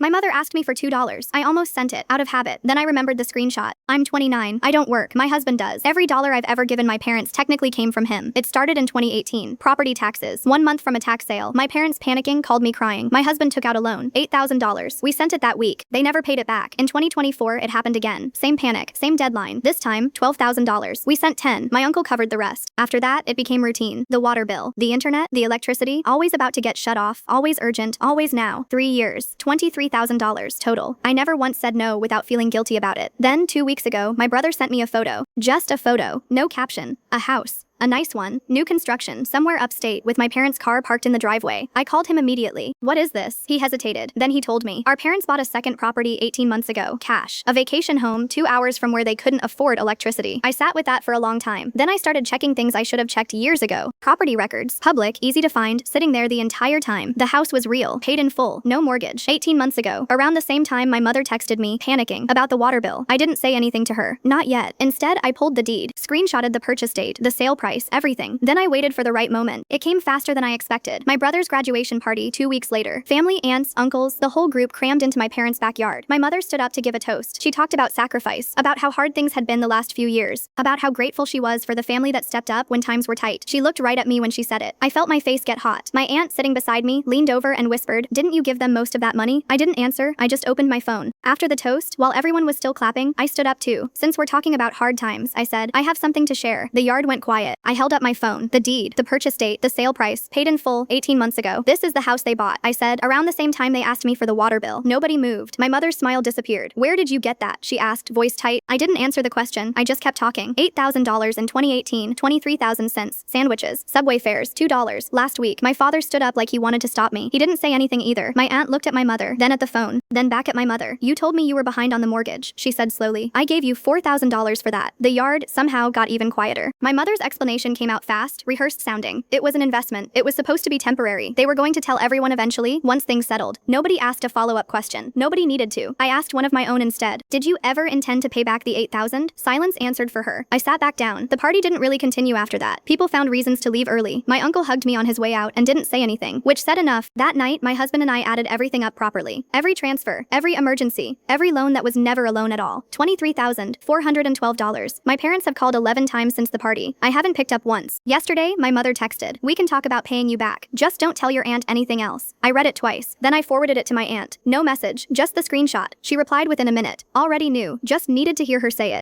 My mother asked me for $2. I almost sent it, out of habit. Then I remembered the screenshot. I'm 29. I don't work. My husband does. Every dollar I've ever given my parents technically came from him. It started in 2018. Property taxes. 1 month from a tax sale. My parents panicking, called me crying. My husband took out a loan. $8,000. We sent it that week. They never paid it back. In 2024, it happened again. Same panic. Same deadline. This time, $12,000. We sent 10. My uncle covered the rest. After that, it became routine. The water bill. The internet. The electricity. Always about to get shut off. Always urgent. Always now. 3 years. $23,000 total. I never once said no without feeling guilty about it. Then, 2 weeks ago, my brother sent me a photo. Just a photo. No caption. A house. A nice one. New construction, somewhere upstate, with my parents' car parked in the driveway. I called him immediately. What is this? He hesitated. Then he told me. Our parents bought a second property 18 months ago. Cash. A vacation home 2 hours from where they couldn't afford electricity. I sat with that for a long time. Then I started checking things I should have checked years ago. Property records. Public, easy to find, sitting there the entire time. The house was real. Paid in full. No mortgage. 18 months ago. Around the same time, my mother texted me, panicking, about the water bill. I didn't say anything to her. Not yet. Instead, I pulled the deed. Screenshotted the purchase date, the sale price, everything. Then I waited for the right moment. It came faster than I expected. My brother's graduation party 2 weeks later. Family, aunts, uncles, the whole group crammed into my parents' backyard. My mother stood up to give a toast. She talked about sacrifice, about how hard things had been the last few years, about how grateful she was for the family that stepped up when times were tight. She looked right at me when she said it. I felt my face get hot. My aunt sitting beside me leaned over and whispered, "Didn't you give them most of that money?" I didn't answer. I just opened my phone. After the toast, while everyone was still clapping, I stood up too. "Since we're talking about hard times," I said, "I have something to share." The yard went quiet. I held up my phone. The deed, the purchase date, the sale price, paid in full, 18 months ago. "This is the house they bought," I said. Around the same time they asked me for the water bill. Nobody moved. My mother's smile disappeared. "Where did you get that?" she asked, voice tight. I didn't answer the question. I just kept talking. $8,000 in 2018, 23,000 cents. Sandwiches. Subway fares, $2. Last week, my father stood up like he wanted to stop me. He didn't say anything either. My aunt looked at my mother, then at the phone, then back at my mother. "You told me you were behind on the mortgage," she said slowly. "I gave you $4,000 for that." The yard somehow got even quieter. My mother's explanation came out fast, rehearsed sounding. It was an investment. It was supposed to be temporary. They were going to tell everyone eventually, once things settled. Nobody asked a follow-up question. Nobody needed to. I asked one of my own instead. "Did you ever intend to pay back the $8,000? Silence answered for her. I sat back down. The party didn't really continue after that. People found reasons to leave early. My uncle hugged me on his way out and didn't say anything, which said enough. That night, my husband and I added everything up properly. Every transfer, every emergency, every loan that was never a loan at all. $23,412. My parents have called 11 times since the party. I haven't picked up once. Yesterday, my mother texted, "We can talk about paying you back. Just don't tell your aunt anything else." I read it twice. Then I forwarded it to my aunt. No message, just the screenshot. She replied within a minute. Already knew, just needed to hear her say it.